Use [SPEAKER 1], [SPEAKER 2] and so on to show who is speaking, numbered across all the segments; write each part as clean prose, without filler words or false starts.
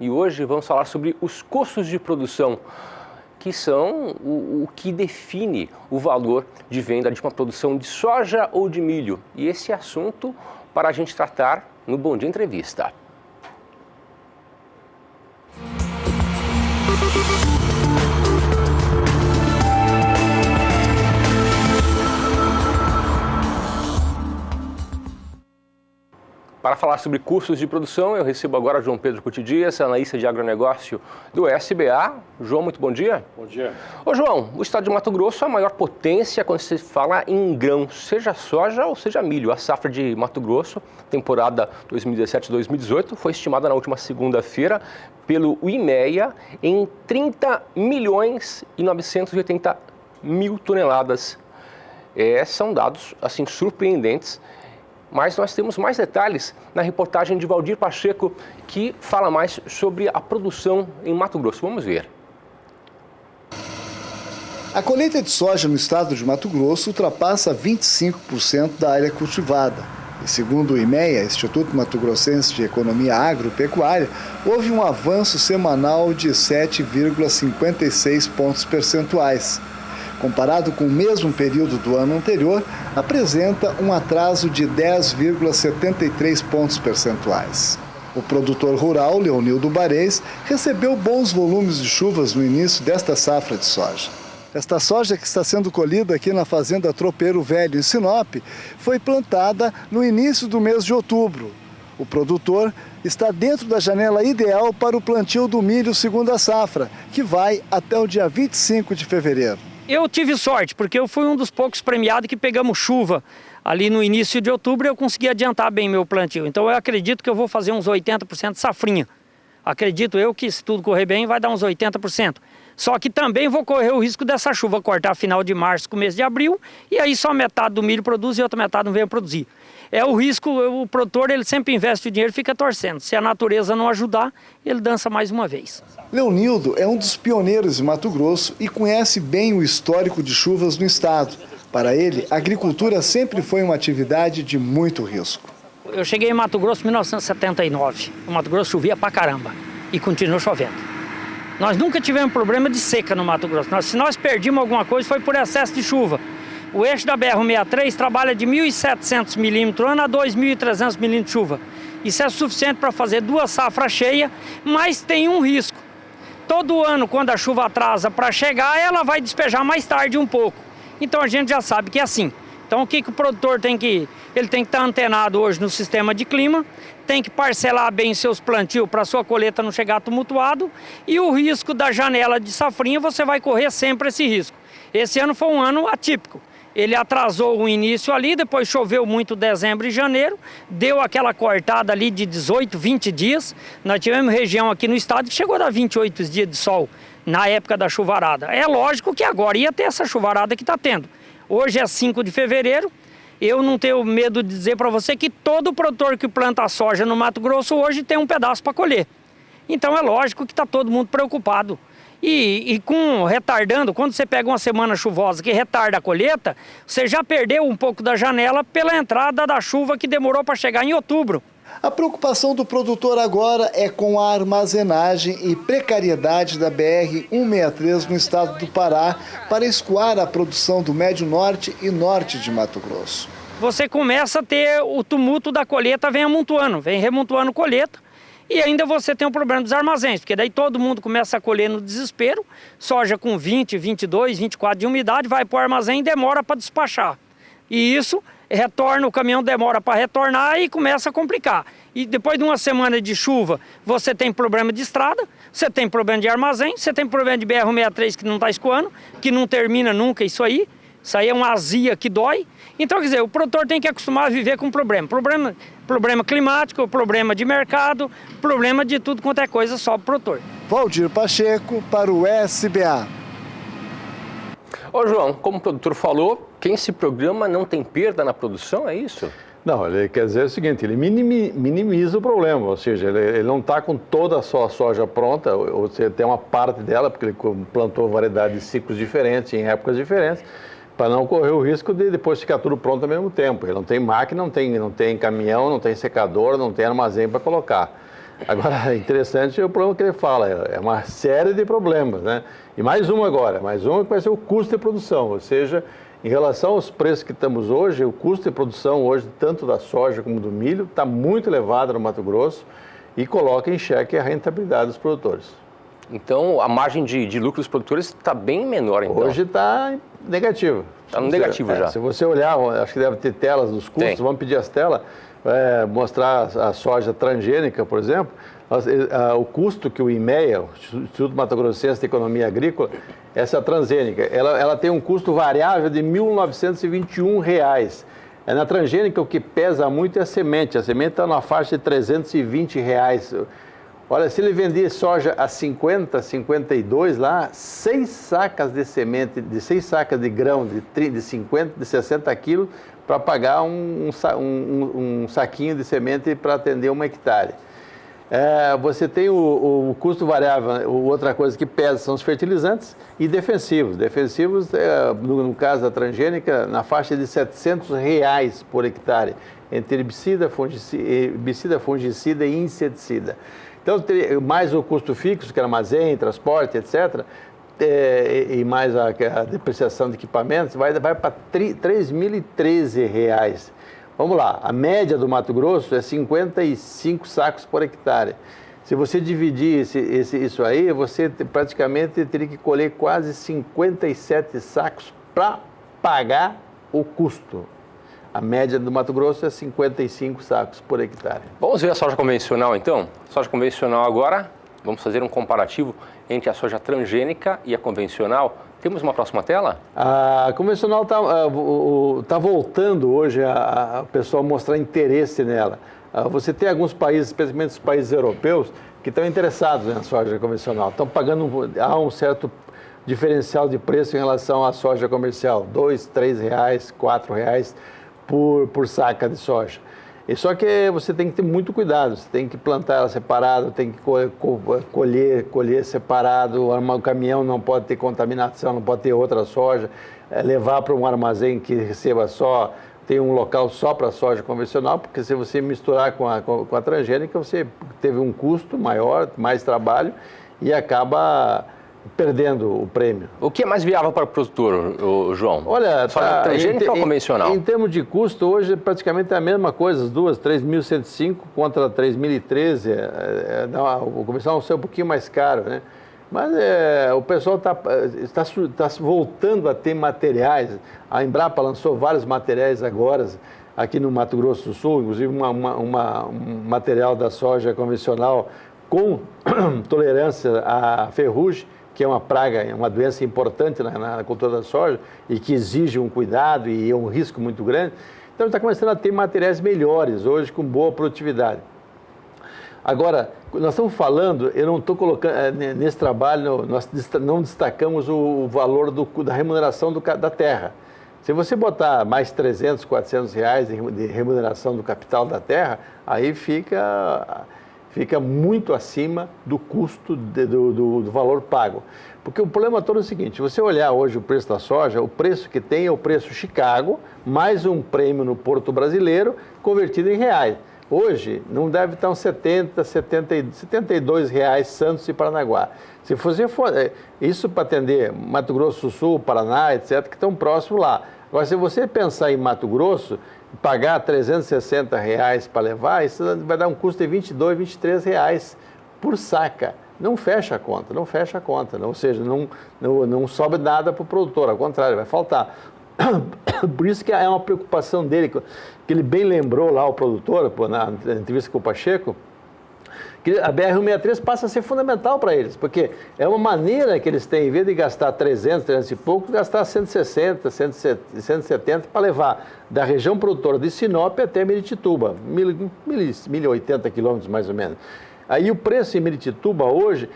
[SPEAKER 1] E hoje vamos falar sobre os custos de produção, que são o que define o valor de venda de uma produção de soja ou de milho. E esse assunto para a gente tratar no Bom Dia Entrevista. Para falar sobre custos de produção, eu recebo agora João Pedro Cutidias, analista de agronegócio do SBA. João, muito bom dia.
[SPEAKER 2] Bom dia.
[SPEAKER 1] Ô João, o estado de Mato Grosso é a maior potência quando se fala em grãos, seja soja ou seja milho. A safra de Mato Grosso, temporada 2017-2018, foi estimada na última segunda-feira pelo IMEA em 30 milhões e 980 mil toneladas. São dados assim surpreendentes. Mas nós temos mais detalhes na reportagem de Valdir Pacheco, que fala mais sobre a produção em Mato Grosso. Vamos ver.
[SPEAKER 3] A colheita de soja no estado de Mato Grosso ultrapassa 25% da área cultivada. E segundo o IMEA, Instituto Mato Grossense de Economia Agropecuária, houve um avanço semanal de 7,56 pontos percentuais. Comparado com o mesmo período do ano anterior, apresenta um atraso de 10,73 pontos percentuais. O produtor rural, Leonildo Barês, recebeu bons volumes de chuvas no início desta safra de soja. Esta soja que está sendo colhida aqui na fazenda Tropeiro Velho, em Sinop, foi plantada no início do mês de outubro. O produtor está dentro da janela ideal para o plantio do milho segunda safra, que vai até o dia 25 de fevereiro.
[SPEAKER 4] Eu tive sorte, porque eu fui um dos poucos premiados que pegamos chuva ali no início de outubro e eu consegui adiantar bem meu plantio. Então eu acredito que eu vou fazer uns 80% de safrinha. Acredito eu que se tudo correr bem vai dar uns 80%. Só que também vou correr o risco dessa chuva cortar final de março, começo de abril, e aí só metade do milho produz e outra metade não vem a produzir. É o risco, o produtor ele sempre investe o dinheiro e fica torcendo. Se a natureza não ajudar, ele dança mais uma vez.
[SPEAKER 3] Leonildo é um dos pioneiros de Mato Grosso e conhece bem o histórico de chuvas no estado. Para ele, a agricultura sempre foi uma atividade de muito risco.
[SPEAKER 4] Eu cheguei em Mato Grosso em 1979. O Mato Grosso chovia pra caramba e continuou chovendo. Nós nunca tivemos problema de seca no Mato Grosso. Se nós perdimos alguma coisa foi por excesso de chuva. O eixo da BR-163 trabalha de 1.700 milímetros ano a 2.300 milímetros de chuva. Isso é suficiente para fazer 2 safras cheias, mas tem um risco. Todo ano, quando a chuva atrasa para chegar, ela vai despejar mais tarde um pouco. Então a gente já sabe que é assim. Então o que o produtor tem que... Ele tem que estar antenado hoje no sistema de clima, tem que parcelar bem seus plantios para a sua colheita não chegar tumultuado, e o risco da janela de safrinha, você vai correr sempre esse risco. Esse ano foi um ano atípico. Ele atrasou o início ali, depois choveu muito dezembro e janeiro, deu aquela cortada ali de 18, 20 dias. Nós tivemos região aqui no estado que chegou a dar 28 dias de sol na época da chuvarada. É lógico que agora ia ter essa chuvarada que está tendo. Hoje é 5 de fevereiro, eu não tenho medo de dizer para você que todo produtor que planta soja no Mato Grosso hoje tem um pedaço para colher. Então é lógico que está todo mundo preocupado. E com retardando, quando você pega uma semana chuvosa que retarda a colheita, você já perdeu um pouco da janela pela entrada da chuva que demorou para chegar em outubro.
[SPEAKER 3] A preocupação do produtor agora é com a armazenagem e precariedade da BR-163 no estado do Pará para escoar a produção do Médio Norte e Norte de Mato Grosso.
[SPEAKER 4] Você começa a ter o tumulto da colheita, vem remontuando colheita. E ainda você tem o problema dos armazéns, porque daí todo mundo começa a colher no desespero, soja com 20, 22, 24 de umidade, vai para o armazém e demora para despachar. E isso retorna, o caminhão demora para retornar e começa a complicar. E depois de uma semana de chuva, você tem problema de estrada, você tem problema de armazém, você tem problema de BR-163 que não está escoando, que não termina nunca isso aí é uma azia que dói. Então, quer dizer, o produtor tem que acostumar a viver com problema climático, problema de mercado, problema de tudo quanto é coisa só para o produtor.
[SPEAKER 3] Valdir Pacheco para o SBA.
[SPEAKER 1] Ô João, como o produtor falou, quem se programa não tem perda na produção, é isso?
[SPEAKER 2] Não, ele quer dizer o seguinte, ele minimiza o problema, ou seja, ele não está com toda a sua soja pronta, ou você tem uma parte dela, porque ele plantou variedade de ciclos diferentes, em épocas diferentes, para não correr o risco de depois ficar tudo pronto ao mesmo tempo. Ele não tem máquina, não tem caminhão, não tem secador, não tem armazém para colocar. Agora, interessante é o problema que ele fala, é uma série de problemas, né? E mais um agora, mais um que vai ser o custo de produção, ou seja, em relação aos preços que estamos hoje, o custo de produção hoje, tanto da soja como do milho, está muito elevado no Mato Grosso e coloca em xeque a rentabilidade dos produtores.
[SPEAKER 1] Então, a margem de lucro dos produtores está bem menor, então.
[SPEAKER 2] Hoje está negativo.
[SPEAKER 1] Está no negativo já.
[SPEAKER 2] Se você olhar, acho que deve ter telas dos custos,
[SPEAKER 1] Tem.
[SPEAKER 2] vamos pedir as telas, mostrar a soja transgênica, por exemplo, o custo que o IMEA, o Instituto Mato Grossense de Economia Agrícola, essa transgênica, ela tem um custo variável de R$ 1.921. Na transgênica, o que pesa muito é a semente está na faixa de R$ 320. Olha, se ele vender soja a 50, 52 lá, 6 sacas de semente, 6 sacas de grão de 50, de 60 quilos, para pagar um saquinho de semente para atender 1 hectare. Você tem o custo variável, outra coisa que pesa são os fertilizantes e defensivos. Defensivos, no caso da transgênica, na faixa de R$ 700 por hectare, entre herbicida, fungicida e inseticida. Então, mais o custo fixo, que é armazém, transporte, etc., e mais a depreciação de equipamentos, vai para R$ 3.013. Vamos lá, a média do Mato Grosso é 55 sacos por hectare. Se você dividir isso aí, você praticamente teria que colher quase 57 sacos para pagar o custo. A média do Mato Grosso é 55 sacos por hectare.
[SPEAKER 1] Vamos ver a soja convencional, então? Soja convencional agora, vamos fazer um comparativo entre a soja transgênica e a convencional. Temos uma próxima tela?
[SPEAKER 2] A convencional está voltando hoje a pessoal mostrar interesse nela. Você tem alguns países, especialmente os países europeus, que estão interessados na soja convencional. Estão pagando, há um certo diferencial de preço em relação à soja comercial, R$ 2, R$ 3, R$ 4 por saca de soja. E só que você tem que ter muito cuidado, você tem que plantar ela separado, tem que colher separado, o caminhão não pode ter contaminação, não pode ter outra soja, levar para um armazém que receba só, tem um local só para soja convencional, porque se você misturar com a transgênica, você teve um custo maior, mais trabalho e acaba perdendo o prêmio.
[SPEAKER 1] O que é mais viável para o produtor, João?
[SPEAKER 2] Olha,
[SPEAKER 1] soja transgênica ou convencional?
[SPEAKER 2] Em termos de custo, hoje praticamente é a mesma coisa, as duas, 3.105 contra 3.013, o convencional é um pouquinho mais caro, né? Mas o pessoal está voltando a ter materiais, a Embrapa lançou vários materiais agora, aqui no Mato Grosso do Sul, inclusive um material da soja convencional com tolerância à ferrugem, que é uma praga, uma doença importante na cultura da soja e que exige um cuidado e é um risco muito grande. Então, está começando a ter materiais melhores hoje, com boa produtividade. Agora, nós estamos falando, eu não estou colocando, nesse trabalho, nós não destacamos o valor da remuneração da terra. Se você botar mais 300, 400 reais de remuneração do capital da terra, aí fica muito acima do custo do valor pago. Porque o problema todo é o seguinte, se você olhar hoje o preço da soja, o preço que tem é o preço Chicago, mais um prêmio no Porto Brasileiro, convertido em reais. Hoje, não deve estar uns 72 reais Santos e Paranaguá. Se você for, isso para atender Mato Grosso do Sul, Paraná, etc., que estão próximos lá. Agora, se você pensar em Mato Grosso, pagar R$ 360 para levar, isso vai dar um custo de 22, 23 reais por saca. Não fecha a conta, ou seja, não sobe nada para o produtor, ao contrário, vai faltar. Por isso que é uma preocupação dele, que ele bem lembrou lá, o produtor, na entrevista com o Pacheco, que a BR-163 passa a ser fundamental para eles, porque é uma maneira que eles têm, em vez de gastar 300 e pouco, gastar 160, 170 para levar da região produtora de Sinop até Miritituba, 1.080 quilômetros mais ou menos. Aí o preço em Miritituba hoje,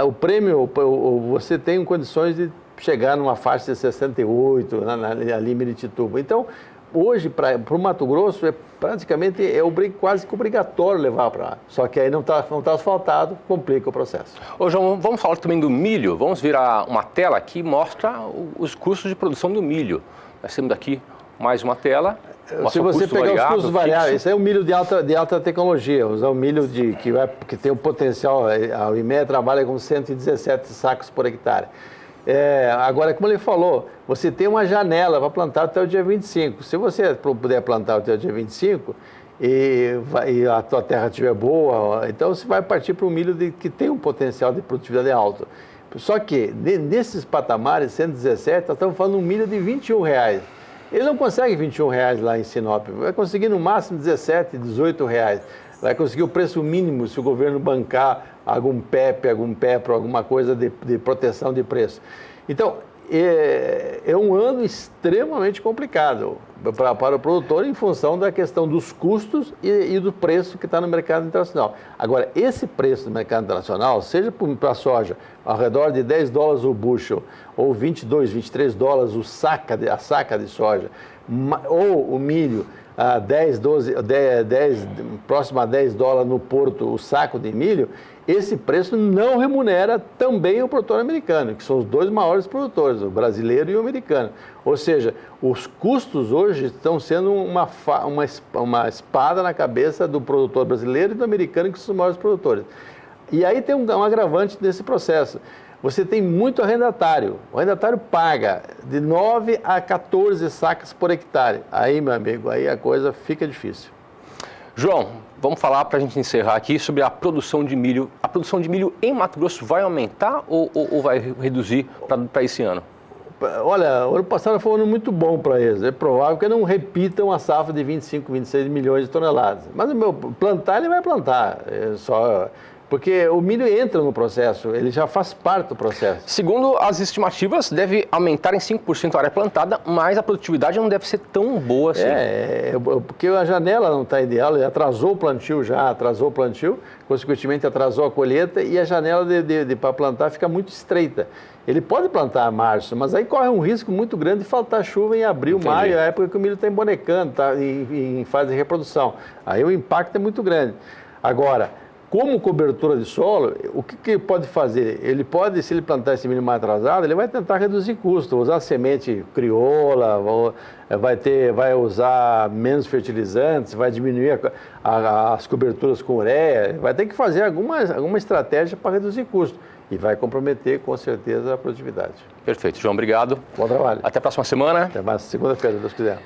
[SPEAKER 2] o prêmio, você tem condições de chegar numa faixa de 68, ali em Miritituba. Então, hoje, para o Mato Grosso, praticamente quase que obrigatório levar para lá. Só que aí não está asfaltado, complica o processo.
[SPEAKER 1] Ô, João, vamos falar também do milho. Vamos virar uma tela que mostra os custos de produção do milho. Nós temos aqui mais uma tela.
[SPEAKER 2] Se você pegar os custos variáveis, isso é um milho de alta tecnologia, usar um milho que tem o potencial, a IMEA trabalha com 117 sacos por hectare. Agora, como ele falou, você tem uma janela para plantar até o dia 25. Se você puder plantar até o dia 25 e a tua terra estiver boa, então você vai partir para um milho que tem um potencial de produtividade alto. Só que, nesses patamares, 117, nós estamos falando de um milho de R$21. Ele não consegue R$21 lá em Sinop, vai conseguir no máximo R$17, R$18. Vai conseguir o preço mínimo se o governo bancar algum PEP, algum PEPRO, alguma coisa de proteção de preço. Então, é um ano extremamente complicado para o produtor em função da questão dos custos e do preço que está no mercado internacional. Agora, esse preço no mercado internacional, seja para a soja ao redor de $10 o bushel, ou 22, 23 dólares a saca de soja, ou o milho a 10, próximo a $10 no porto o saco de milho, esse preço não remunera também o produtor americano, que são os dois maiores produtores, o brasileiro e o americano. Ou seja, os custos hoje estão sendo uma espada na cabeça do produtor brasileiro e do americano, que são os maiores produtores. E aí tem um agravante nesse processo. Você tem muito arrendatário. O arrendatário paga de 9 a 14 sacas por hectare. Aí, meu amigo, aí a coisa fica difícil.
[SPEAKER 1] João, vamos falar para a gente encerrar aqui sobre a produção de milho. A produção de milho em Mato Grosso vai aumentar ou vai reduzir para esse ano?
[SPEAKER 2] Olha, o ano passado foi um ano muito bom para eles. É provável que não repitam a safra de 25, 26 milhões de toneladas. Mas plantar, ele vai plantar. Porque o milho entra no processo, ele já faz parte do processo.
[SPEAKER 1] Segundo as estimativas, deve aumentar em 5% a área plantada, mas a produtividade não deve ser tão boa assim.
[SPEAKER 2] Porque a janela não está ideal, ele atrasou o plantio, consequentemente atrasou a colheita e a janela para plantar fica muito estreita. Ele pode plantar em março, mas aí corre um risco muito grande de faltar chuva em abril, maio, a época que o milho está embonecando, está em fase de reprodução. Aí o impacto é muito grande. Agora, como cobertura de solo, o que ele pode fazer? Ele pode, se ele plantar esse milho mais atrasado, ele vai tentar reduzir custo, usar semente crioula, vai usar menos fertilizantes, vai diminuir as coberturas com ureia, vai ter que fazer alguma estratégia para reduzir custo e vai comprometer com certeza a produtividade.
[SPEAKER 1] Perfeito, João, obrigado.
[SPEAKER 2] Bom trabalho.
[SPEAKER 1] Até a próxima semana.
[SPEAKER 2] Até mais segunda-feira, se Deus quiser.